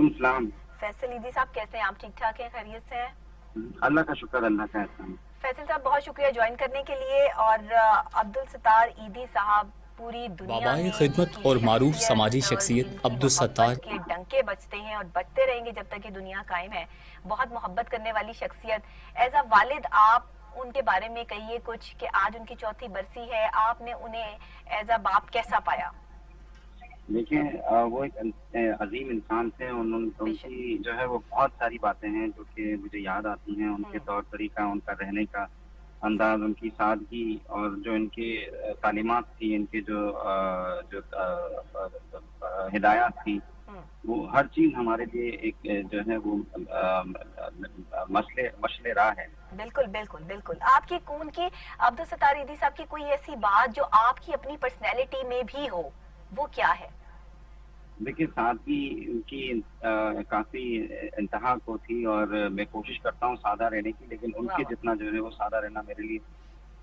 वालेकुम सलाम। फैसल ईदी साहब कैसे हैं आप? ठीक ठाक हैं, खैरियत से हैं? अल्लाह का शुक्र, अल्लाह का एहसान। फैसल साहब बहुत शुक्रिया ज्वाइन करने के लिए। और अब्दुल सत्तार ईदी साहब पूरी दुनिया बाबाए में खिदमत इनकी और मारूफ समाजी शख्सियत और शख्सियत इनकी अब्दुल मोहब्बत सत्तार के डंके बजते हैं और बजते रहेंगे जब तक कि दुनिया कायम है। बहुत मोहब्बत करने वाली शख्सियत। एज अ वालिद आप उनके बारे में कहिए कुछ कि आज उनकी चौथी बरसी है, आपने उन्हें एज अ बाप कैसा पाया? देखिए, वो एक अजीम इंसान थे। उनकी जो है वो बहुत सारी बातें हैं जो कि मुझे याद आती हैं। उनके तौर तरीका, उनका रहने का अंदाज, उनकी सादगी और जो इनकी तालीमात थी, इनके जो हिदायत थी, वो हर चीज हमारे लिए एक जो है वो मसले राह है। बिल्कुल बिल्कुल बिल्कुल। आपकी उनकी अब्दुल सत्तार ईदी साहब की कोई ऐसी बात जो आपकी अपनी पर्सनैलिटी में भी हो, वो क्या है? देखिए, सादगी उनकी काफी इंतहा को थी और मैं कोशिश करता हूँ सादा रहने की, लेकिन उनके जितना जो है वो सादा रहना मेरे लिए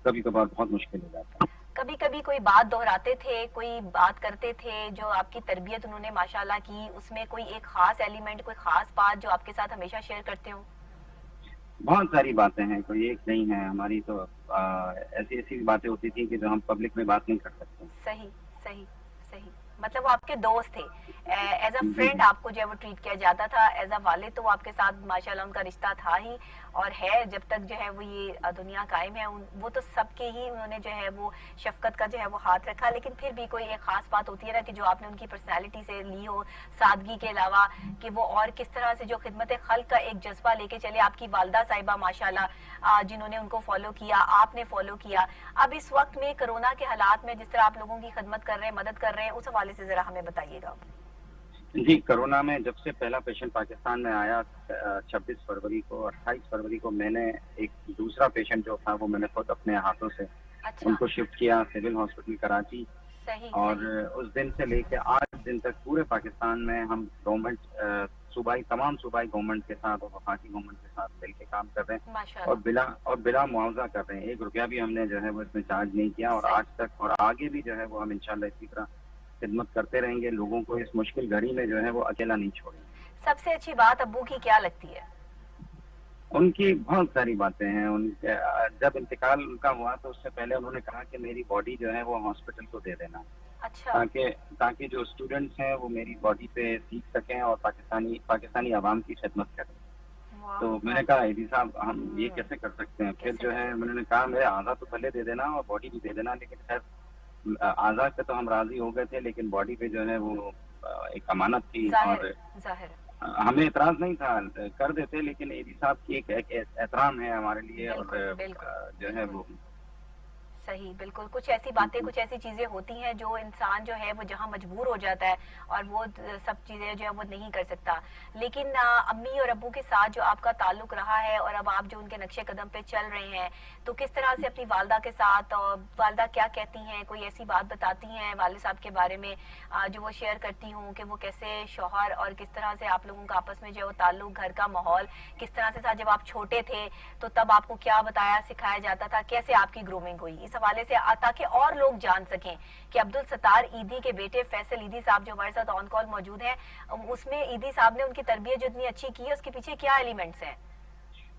कभी कभार बहुत मुश्किल हो जाता है। कभी कभी कोई बात दोहराते थे, कोई बात करते थे जो आपकी तरबियत उन्होंने माशाल्लाह की, उसमें कोई एक खास एलिमेंट, कोई खास बात जो आपके साथ हमेशा शेयर करते हो? बहुत सारी बातें हैं, कोई एक नहीं है। हमारी तो ऐसी ऐसी बातें होती थी कि जो हम पब्लिक में बात नहीं कर सकते। सही सही सही। मतलब वो आपके दोस्त थे, एज अ जी फ्रेंड जी। आपको जो है वो ट्रीट किया जाता था। एज अ वालिद तो वो आपके साथ माशाल्लाह उनका रिश्ता था ही और है जब तक जो है वो ये दुनिया कायम है। वो तो सबके ही उन्होंने जो है वो शफकत का जो है वो हाथ रखा। लेकिन फिर भी कोई एक खास बात होती है ना कि जो आपने उनकी पर्सनैलिटी से ली हो, सादगी के अलावा, कि वो और किस तरह से जो खिदमत खल्क का एक जज्बा लेके चले। आपकी वालदा साहिबा माशाल्लाह जिन्होंने उनको फॉलो किया, आपने फॉलो किया। अब इस वक्त में कोरोना के हालात में जिस तरह आप लोगों की खिदमत कर रहे हैं, मदद कर रहे हैं, उस हवाले से जरा हमें बताइएगा। जी, कोरोना में जब से पहला पेशेंट पाकिस्तान में आया 26 फरवरी को, 28 फरवरी को मैंने एक दूसरा पेशेंट जो था वो मैंने खुद अपने हाथों से उनको शिफ्ट किया सिविल हॉस्पिटल कराची। सही, और सही। उस दिन से लेकर आज दिन तक पूरे पाकिस्तान में हम गवर्नमेंट तमाम सूबाई गवर्नमेंट के साथ और वफाकी गवर्नमेंट के साथ मिलकर काम कर रहे हैं और बिला मुआवजा कर रहे हैं। 1 रुपया भी हमने जो है वो इसमें चार्ज नहीं किया और आज तक और आगे भी जो है वो हम इंशाल्लाह इसी तरह खिदमत करते रहेंगे। लोगों को इस मुश्किल घड़ी में जो है वो अकेला नहीं छोड़ेंगे। सबसे अच्छी बात अब्बू की क्या लगती है? उनकी बहुत सारी बातें हैं। उनके जब इंतकाल उनका हुआ तो उससे पहले उन्होंने कहा कि मेरी बॉडी जो है वो हॉस्पिटल को दे देना। अच्छा। ताकि जो स्टूडेंट्स हैं वो मेरी बॉडी पे सीख सकें और पाकिस्तानी आवाम की खिदमत करें। तो मैंने कहा ईदी साहब हम ये कैसे कर सकते हैं? फिर जो है उन्होंने कहा मेरे आज़ा तो पहले दे देना और बॉडी भी दे देना। लेकिन खैर आज़ा पे तो हम राजी हो गए थे, लेकिन बॉडी पे जो है वो एक अमानत थी और हमें एतराज नहीं था, कर देते। लेकिन ईदी साहब की एक एहतराम है हमारे लिए और जो है वो सही। बिल्कुल, कुछ ऐसी बातें, कुछ ऐसी चीजें होती हैं जो इंसान जो है वो जहाँ मजबूर हो जाता है और वो सब चीजें जो है वो नहीं कर सकता। लेकिन अम्मी और अब्बू के साथ जो आपका ताल्लुक रहा है और अब आप जो उनके नक्शे कदम पे चल रहे हैं, तो किस तरह से अपनी वालदा के साथ, और वालदा क्या कहती हैं, कोई ऐसी बात बताती हैं वालिद साहब के बारे में जो वो शेयर करती हूँ कि वो कैसे शौहर और किस तरह से आप लोगों का आपस में जो ताल्लुक, घर का माहौल किस तरह से था? जब आप छोटे थे तो तब आपको क्या बताया सिखाया जाता था, कैसे आपकी ग्रूमिंग हुई, इस हवाले से ताकि और लोग जान सकें कि अब्दुल सत्तार ईदी के बेटे फैसल ईदी साहब जो हमारे साथ ऑन कॉल मौजूद हैं, उसमें ईदी साहब ने उनकी तरबियत जो इतनी अच्छी की है उसके पीछे क्या एलिमेंट्स हैं?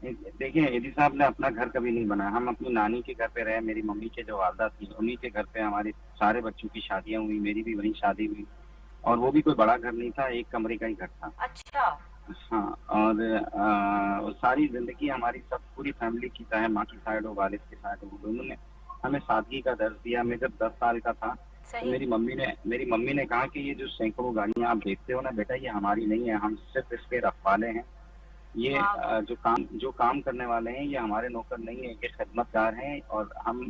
देखिए, ईदी साहब ने अपना घर कभी नहीं बनाया। हम अपनी नानी के घर पे रहे। मेरी मम्मी के जो वालदा थी उन्हीं के घर पे हमारे सारे बच्चों की शादियां हुई, मेरी भी वहीं शादी हुई और वो भी कोई बड़ा घर नहीं था, 1 कमरे का ही घर था। अच्छा। हाँ, और सारी जिंदगी हमारी सब पूरी फैमिली की, चाहे माँ की साइड हो, वालिद की साइड हो, दोनों ने हमें सादगी का दर्ज दिया। मैं जब 10 साल का था तो मेरी मम्मी ने कहा कि ये जो सैकड़ों गाड़ियां आप देखते हो ना बेटा, ये हमारी नहीं है, हम सिर्फ इसके रखवाले हैं। ये जो काम करने वाले हैं ये हमारे नौकर नहीं है, ये खिदमतगार हैं और हम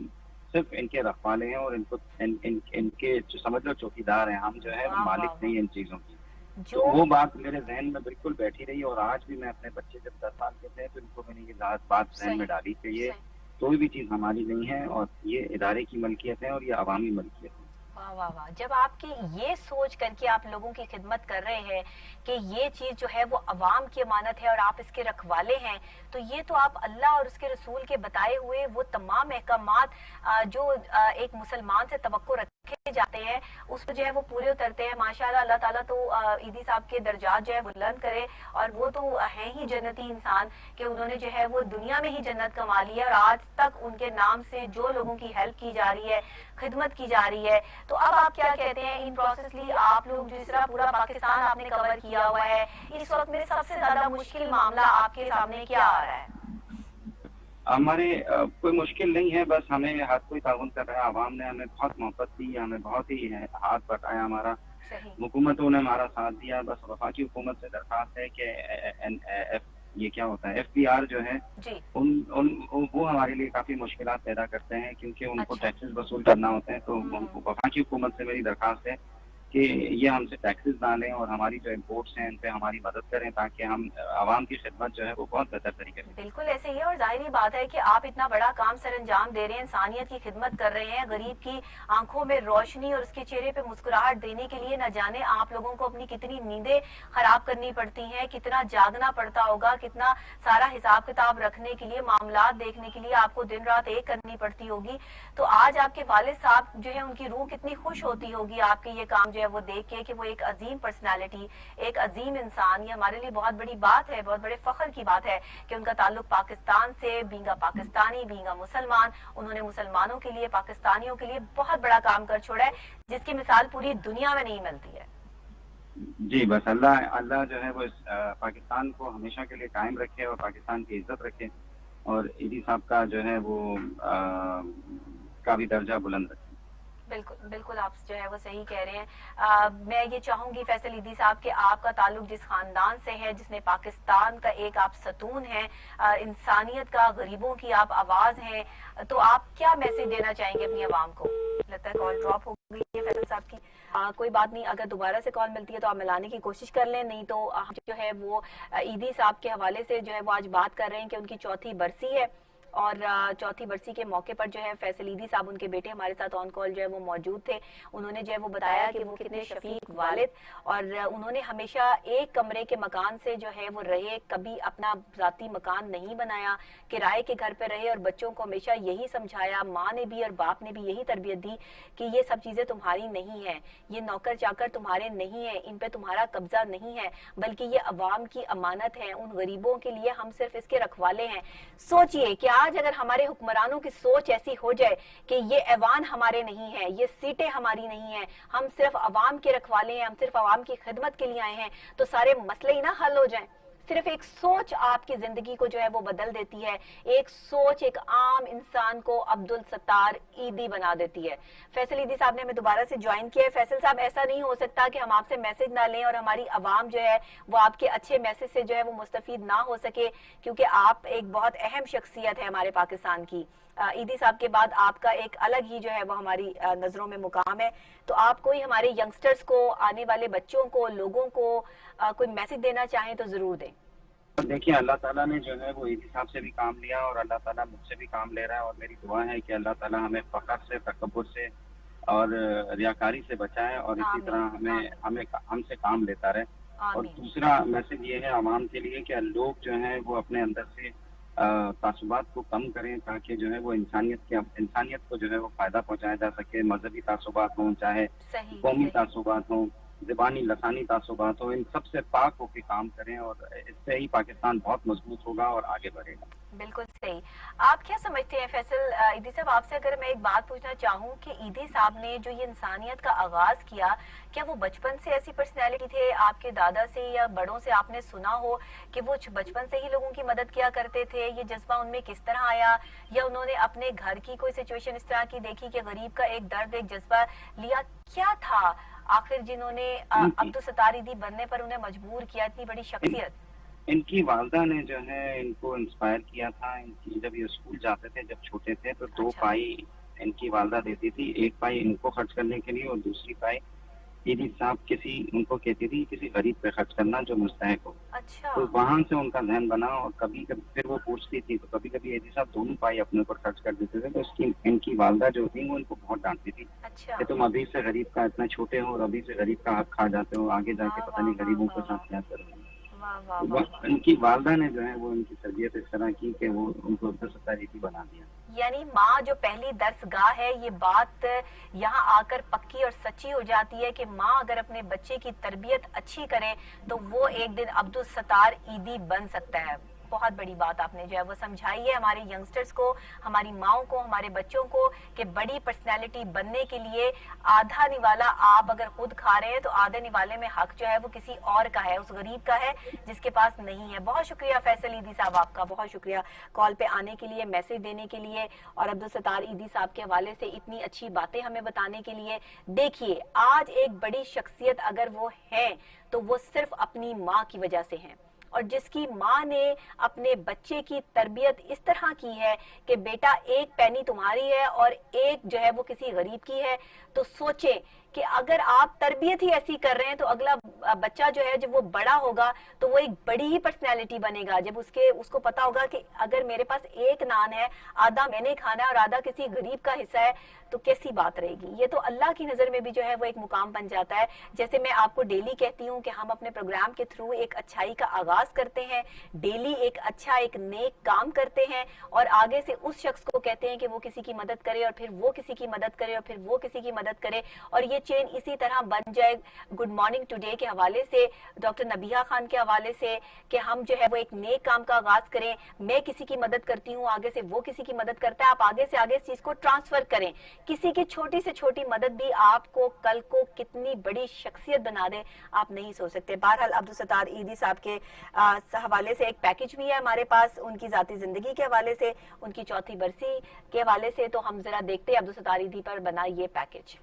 सिर्फ इनके रखवाले हैं और इनके जो समझ लो चौकीदार हैं। हम जो है वो मालिक नहीं है इन चीजों की। तो वो बात मेरे जहन में बिल्कुल बैठी रही और आज भी मैं अपने बच्चे जब 10 साल के थे तो इनको मैंने ये बात जहन में डाली कि ये कोई भी चीज हमारी नहीं है और ये इदारे की मलकियत है और ये अवामी मलकियत है। वाह वाह वाह। जब आपकी ये सोच करके आप लोगों की खिदमत कर रहे हैं कि ये चीज जो है वो अवाम की अमानत है और आप इसके रखवाले हैं, तो ये तो आप अल्लाह और उसके रसूल के बताए हुए वो तमाम अहकामात जो एक मुसलमान से तवक्को रखते रखे जाते हैं उस पर जो है वो पूरे उतरते हैं। माशाल्लाह, अल्लाह ताला तो ईदी साहब के दर्जात जो है बुलंद करे, और वो तो है ही जन्नती इंसान कि उन्होंने जो है वो दुनिया में ही जन्नत कमा ली है, और आज तक उनके नाम से जो लोगों की हेल्प की जा रही है, खिदमत की जा रही है। तो अब आप क्या कहते हैं इन प्रोसेसली, आप लोग जिस तरह पूरा पाकिस्तान आपने कवर किया हुआ है, इस वक्त में सबसे ज्यादा मुश्किल मामला आपके सामने क्या आ रहा है? हमारे कोई मुश्किल नहीं है, बस हमें हर कोई ताउन कर रहा है। आवाम ने हमें बहुत मोहब्बत दी, हमें बहुत ही हाथ बटाया हमारा, हुकूमतों ने हमारा साथ दिया। बस वफाकी हुकूमत से दरख्वास्त है कि ये क्या होता है FBR जो है वो हमारे लिए काफ़ी मुश्किलात पैदा करते हैं, क्योंकि उनको टैक्सेस वसूल करना होते हैं। तो वफाकी हुकूमत से मेरी दरख्वास्त है कि ये हमसे टैक्सेस डालें और हमारी जो इम्पोर्ट्स हैं उन पे हमारी मदद करें, ताकि हम आवाम की खिदमत जो है वो बहुत बेहतर तरीके से। बिल्कुल ऐसे ही है, और जाहिर बात है कि आप इतना बड़ा काम सर अंजाम दे रहे हैं, इंसानियत की खिदमत कर रहे हैं, गरीब की आंखों में रोशनी और उसके चेहरे पे मुस्कुराहट देने के लिए न जाने आप लोगों को अपनी कितनी नींदें खराब करनी पड़ती हैं, कितना जागना पड़ता होगा, कितना सारा हिसाब किताब रखने के लिए, मामलात देखने के लिए आपको दिन रात एक करनी पड़ती होगी। तो आज आपके वालिद साहब जो है उनकी रूह कितनी खुश होती होगी आपके ये काम जो है वो देख के कि वो एक अजीम पर्सनालिटी, एक अजीम इंसान, ये हमारे लिए बहुत बड़ी बात है, बहुत बड़े फख्र की बात है कि उनका ताल्लुक पाकिस्तान से, बींगा पाकिस्तानी, बींगा मुसलमान, उन्होंने मुसलमानों के लिए, पाकिस्तानियों के लिए बहुत बड़ा काम कर छोड़ा है, जिसकी मिसाल पूरी दुनिया में नहीं मिलती है। जी, बस अल्लाह जो है वो पाकिस्तान को हमेशा के लिए कायम रखे और पाकिस्तान की इज्जत रखे, और ईदी साहब का जो है वो का भी दर्जा बुलंद रखे। बिल्कुल बिल्कुल, आप जो है वो सही कह रहे हैं। मैं ये चाहूंगी फैसल ईदी साहब के आपका ताल्लुक जिस खानदान से है, जिसने पाकिस्तान का एक आप सतून हैं, इंसानियत का, गरीबों की आप आवाज हैं, तो आप क्या मैसेज देना चाहेंगे अपनी आवाम को? लगता है कॉल ड्रॉप हो गई है फैसल साहब की। कोई बात नहीं, अगर दोबारा से कॉल मिलती है तो आप मिलाने की कोशिश कर लें, नहीं तो हम जो है वो ईदी साहब के हवाले से जो है वो आज बात कर रहे हैं कि उनकी चौथी बरसी है, और चौथी बरसी के मौके पर जो है फैसल ईदी साहब, उनके बेटे हमारे साथ ऑन कॉल जो है वो मौजूद थे। उन्होंने जो है वो बताया कि वो कितने शफीक वालिद, और उन्होंने हमेशा एक कमरे के मकान से जो है वो रहे, कभी अपना ज़ाती मकान नहीं बनाया, किराए के घर पे रहे, और बच्चों को हमेशा यही समझाया, माँ ने भी और बाप ने भी यही तरबियत दी कि ये सब चीज़ें तुम्हारी नहीं है, ये नौकर चाकर तुम्हारे नहीं है, इन पे तुम्हारा कब्जा नहीं है, बल्कि ये अवाम की अमानत है, उन गरीबों के लिए हम सिर्फ इसके रखवाले हैं। सोचिए कि आज अगर हमारे हुक्मरानों की सोच ऐसी हो जाए कि ये ऐवान हमारे नहीं है, ये सीटें हमारी नहीं है, हम सिर्फ अवाम के रखवाले हैं, हम सिर्फ अवाम की खिदमत के लिए आए हैं, तो सारे मसले ही ना हल हो जाएं। सिर्फ एक सोच आपकी जिंदगी को जो है वो बदल देती है, एक सोच एक आम इंसान को अब्दुल सत्तार ईदी बना देती है। फैसल ईदी साहब ने हमें दोबारा से ज्वाइन किया है। फैसल साहब, ऐसा नहीं हो सकता कि हम आपसे मैसेज ना लें और हमारी आवाम जो है वो आपके अच्छे मैसेज से जो है वो मुस्तफीद ना हो सके, क्योंकि आप एक बहुत अहम शख्सियत है हमारे पाकिस्तान की। ईदी साहब के बाद आपका एक अलग ही जो है वो हमारी नजरों में मुकाम है। तो आप कोई हमारे यंगस्टर्स को, आने वाले बच्चों को, लोगों को कोई मैसेज देना चाहें तो जरूर दें। देखिए, अल्लाह ताला ने जो है वो ईदी साहब से भी काम लिया और अल्लाह ताला मुझसे भी काम ले रहा है, और मेरी दुआ है कि अल्लाह ताला हमें फख्र से, तकब्बुर से और रियाकारी से बचाए, और इसी तरह हमसे काम लेता रहे। और दूसरा मैसेज ये है आवाम के लिए कि लोग जो हैं वो अपने अंदर से तासुबात को कम करें, ताकि जो है वो इंसानियत को जो है वो फायदा पहुंचाया जा सके। मजहबी तासुबात हों, चाहे कौमी तासुबात हों, ज़बानी लसानी तासुबात हो, इन सबसे पाक होकर काम करें, और इससे ही पाकिस्तान बहुत मजबूत होगा और आगे बढ़ेगा। बिल्कुल सही। आप क्या समझते हैं फैसल ईदी साहब, आपसे अगर मैं एक बात पूछना चाहूँ कि ईदी साहब ने जो ये इंसानियत का आगाज किया, क्या वो बचपन से ऐसी पर्सनैलिटी थे, आपके दादा से या बड़ों से आपने सुना हो कि वो बचपन से ही लोगों की मदद किया करते थे? ये जज्बा उनमें किस तरह आया, या उन्होंने अपने घर की कोई सिचुएशन इस तरह की देखी कि गरीब का एक दर्द, एक जज्बा लिया? क्या था आखिर जिन्होंने अब्दुल सत्तार ईदी बनने पर उन्हें मजबूर किया, इतनी बड़ी शख्सियत? इनकी वालदा ने जो है इनको इंस्पायर किया था। इनकी जब ये स्कूल जाते थे, जब छोटे थे, तो 2 पाई इनकी वालदा देती थी, 1 पाई इनको खर्च करने के लिए और दूसरी पाई ईदी साहब उनको कहती थी किसी गरीब पे खर्च करना जो मुस्तहिक हो। अच्छा। तो वहां से उनका ध्यान बना, और कभी कभी फिर वो पूछती थी, तो कभी कभी ईदी साहब दोनों पाई अपने ऊपर खर्च कर देते थे, तो इनकी वालदा जो थी वो इनको बहुत डांटती थी। अच्छा। कि तुम अभी से गरीब का, इतना छोटे हो और अभी से गरीब का हक खा जाते हो, आगे जाके पता नहीं गरीबों के साथ क्या करोगे। इनकी वालदा ने जो है वो इनकी तरबियत इस तरह की कि वो उनको अब्दुल सत्तार ईदी बना दिया। یعنی ماں جو پہلی درسگاہ ہے، یہ بات یہاں آ کر پکی اور سچی ہو جاتی ہے کہ ماں اگر اپنے بچے کی تربیت اچھی کرے تو وہ ایک دن عبدالستار عیدی بن سکتا ہے. بہت بڑی بات آپ نے جو ہے وہ سمجھائی ہے ہمارے ینگسٹرز کو، ہماری ماؤں کو، ہمارے بچوں کو، کہ بڑی پرسنالٹی بننے کے لیے آدھا نوالا آپ اگر خود کھا رہے ہیں تو آدھے نوالے میں حق جو ہے وہ کسی اور کا ہے، اس غریب کا ہے جس کے پاس نہیں ہے. بہت شکریہ فیصل عیدی صاحب آپ کا، بہت شکریہ کال پہ آنے کے لیے، میسج دینے کے لیے اور عبدالستار عیدی صاحب کے حوالے سے اتنی اچھی باتیں ہمیں بتانے کے لیے. دیکھیے آج ایک بڑی شخصیت اگر وہ ہے تو وہ صرف اپنی ماں کی وجہ سے ہیں، اور جس کی ماں نے اپنے بچے کی تربیت اس طرح کی ہے کہ بیٹا ایک پینی تمہاری ہے اور ایک جو ہے وہ کسی غریب کی ہے، تو سوچیں کہ اگر آپ تربیت ہی ایسی کر رہے ہیں تو اگلا بچہ جو ہے جب وہ بڑا ہوگا تو وہ ایک بڑی ہی پرسنالٹی بنے گا، جب اس کو پتا ہوگا کہ اگر میرے پاس ایک نان ہے، آدھا میں نے کھانا ہے اور آدھا کسی غریب کا حصہ ہے، تو کیسی بات رہے گی. یہ تو اللہ کی نظر میں بھی جو ہے وہ ایک مقام بن جاتا ہے. جیسے میں آپ کو ڈیلی کہتی ہوں کہ ہم اپنے پروگرام کے تھرو ایک اچھائی کا آغاز کرتے ہیں، ڈیلی ایک اچھا ایک نیک کام کرتے ہیں اور آگے سے اس شخص کو کہتے ہیں کہ وہ کسی کی مدد کرے اور پھر وہ کسی کی مدد کرے اور پھر وہ کسی کی مدد کرے، اور یہ چین اسی طرح بن جائے. گڈ مارننگ ٹوڈے کے حوالے سے، ڈاکٹر نبیہ خان کے حوالے سے، کہ ہم جو ہے وہ ایک نیک کام کا آغاز کریں. میں کسی کی مدد کرتی ہوں، آگے سے وہ کسی کی مدد کرتا ہے، آپ آگے سے آگے اس چیز کو ٹرانسفر کریں. کسی کی چھوٹی سے چھوٹی مدد بھی آپ کو کل کو کتنی بڑی شخصیت بنا دے آپ نہیں سوچ سکتے. بہرحال عبدالستار عیدی صاحب کے حوالے سے ایک پیکج بھی ہے ہمارے پاس، ان کی ذاتی زندگی کے حوالے سے، ان کی 4تھی برسی کے حوالے سے. تو ہم ذرا دیکھتے ہیں عبدالستار عیدی پر بنا یہ پیکج.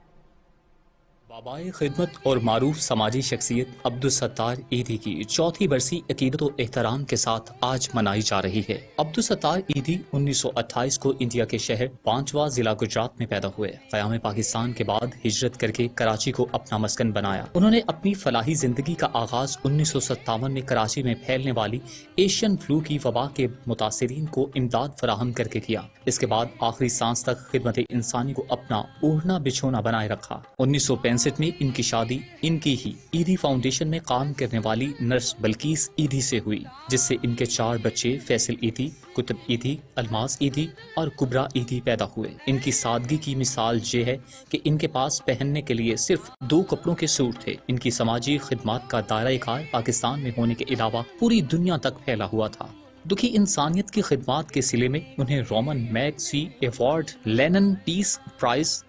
بابائے خدمت اور معروف سماجی شخصیت عبدالستار عیدی کی 4تھی برسی عقیدت و احترام کے ساتھ آج منائی جا رہی ہے. عبدالستار عیدی 1928 کو انڈیا کے شہر پانچواں ضلع گجرات میں پیدا ہوئے. قیام پاکستان کے بعد ہجرت کر کے کراچی کو اپنا مسکن بنایا. انہوں نے اپنی فلاحی زندگی کا آغاز 1957 میں کراچی میں پھیلنے والی ایشین فلو کی وبا کے متاثرین کو امداد فراہم کر کے کیا. اس کے بعد آخری سانس تک خدمت انسانی کو اپنا اوڑھنا بچھونا بنائے رکھا. 1965 میں ان کی شادی ان کی ہی عیدی فاؤنڈیشن میں کام کرنے والی نرس بلقیس عیدی سے ہوئی، جس سے ان کے 4 بچے فیصل عیدی، کتب عیدی، الماس عیدی اور کبرا عیدی پیدا ہوئے. ان کی سادگی کی مثال یہ ہے کہ ان کے پاس پہننے کے لیے صرف 2 کپڑوں کے سوٹ تھے. ان کی سماجی خدمات کا دائرہ کار پاکستان میں ہونے کے علاوہ پوری دنیا تک پھیلا ہوا تھا. دکھی انسانیت کی خدمات کے سلے میں انہیں Ramon Magsaysay award, Lenin peace prize,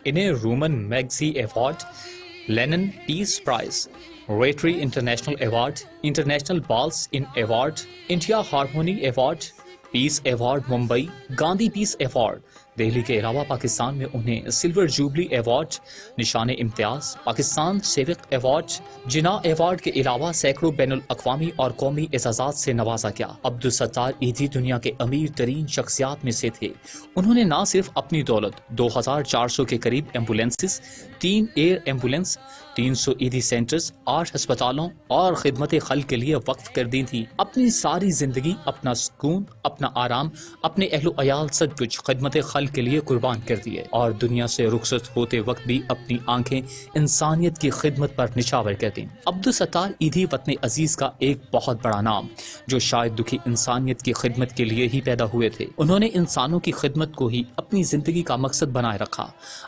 Lenin peace prize, Rotary international award, international بالس ان award, India harmony award, peace award Mumbai, Gandhi peace award Delhi کے علاوہ پاکستان میں انہیں سلور جوبلی ایوارڈ، نشان امتیاز، پاکستان سیوک ایوارڈ، جناح ایوارڈ کے علاوہ سینکڑوں بین الاقوامی اور قومی اعزازات سے نوازا گیا. عبدالستار عیدی دنیا کے امیر ترین شخصیات میں سے تھے. انہوں نے نہ صرف اپنی دولت 2400 کے قریب ایمبولینسز، 3 ایئر ایمبولینس، 300 عیدی سینٹرز، 8 ہسپتالوں اور خدمت خلق کے لیے وقف کر دی تھی. اپنی ساری زندگی، اپنا سکون، اپنا آرام، اپنے اہل و عیال سب کچھ خدمت خلق کے لیے قربان کر دیے، اور دنیا سے رخصت ہوتے وقت بھی اپنی آنکھیں انسانیت کی خدمت پر نچھاور کر دیں. عبدالستار عیدی وطن عزیز کا ایک بہت بڑا نام، جو شاید دکھی انسانیت کی خدمت کے لیے ہی پیدا ہوئے تھے. انہوں نے انسانوں کی خدمت کو ہی اپنی زندگی کا مقصد بنائے رکھا.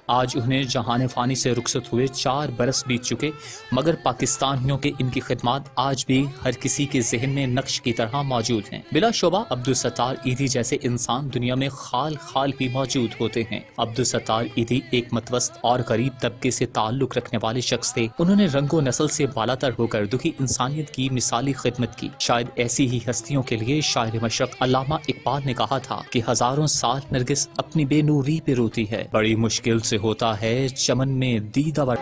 آج انہیں جہان فانی سے رخصت ہوئے 4 برس بیت چکے، مگر پاکستانیوں کے ان کی خدمات آج بھی ہر کسی کے ذہن میں نقش کی طرح موجود ہیں. بلا شبہ عبدالستار عیدی جیسے انسان دنیا میں خال خال ہی موجود ہوتے ہیں. عبدالستار عیدی ایک متوسط اور غریب طبقے سے تعلق رکھنے والے شخص تھے. انہوں نے رنگ و نسل سے بالاتر ہو کر دکھی انسانیت کی مثالی خدمت کی. شاید ایسی ہی ہستیوں کے لیے شاعر مشرق علامہ اقبال نے کہا تھا کہ ہزاروں سال نرگس اپنی بے نوری پہ روتی ہے، بڑی مشکل سے ہوتا ہے چمن میں دیدہ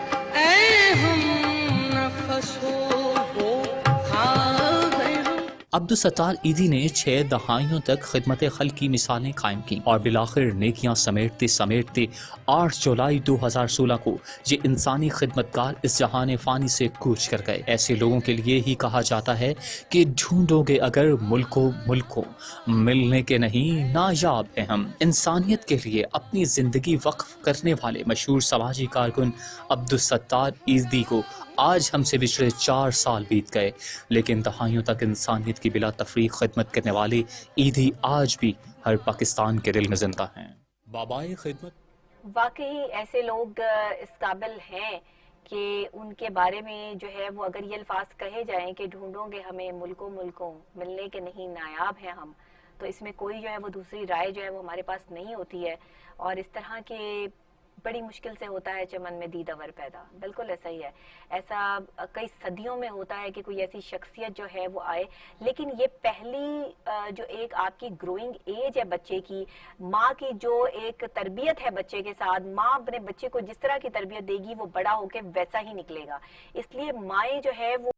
عبدالستار عیدی نے 6 دہائیوں تک خدمت خلق کی مثالیں قائم کی اور بالآخر نیکیاں سمیٹتے 8 جولائی 2016 کو یہ انسانی خدمتگار اس جہان فانی سے کوچ کر گئے. ایسے لوگوں کے لیے ہی کہا جاتا ہے کہ ڈھونڈو گے اگر ملک کو ملنے کے نہیں نایاب ہیں ہم. انسانیت کے لیے اپنی زندگی وقف کرنے والے مشہور سماجی کارکن عبدالستار عیدی کو آج ہم سے پچھلے 4 سال بیت گئے، لیکن دہائیوں تک انسانیت کی بلا تفریق خدمت کرنے والے عیدی آج بھی ہر پاکستان کے دل میں زندہ ہیں. बाबाए खिदमत। वाकई ऐसे लोग इस काबिल हैं कि उनके बारे में जो है वो अगर ये अल्फाज कहे जाएं कि ढूंढोगे हमें मुल्कों मुल्कों, मिलने के नहीं नायाब हैं हम, तो इसमें कोई जो है वो दूसरी राय जो है वो हमारे पास नहीं होती है। और इस तरह के बड़ी मुश्किल से होता है चमन में दीदावर पैदा, बिल्कुल ऐसा ही है। ऐसा कई सदियों में होता है कि कोई ऐसी शख्सियत जो है वो आए, लेकिन ये पहली जो एक आपकी ग्रोइंग एज है बच्चे की, माँ की जो एक तरबियत है बच्चे के साथ, माँ अपने बच्चे को जिस तरह की तरबियत देगी वो बड़ा होकर वैसा ही निकलेगा। इसलिए माएँ जो है वो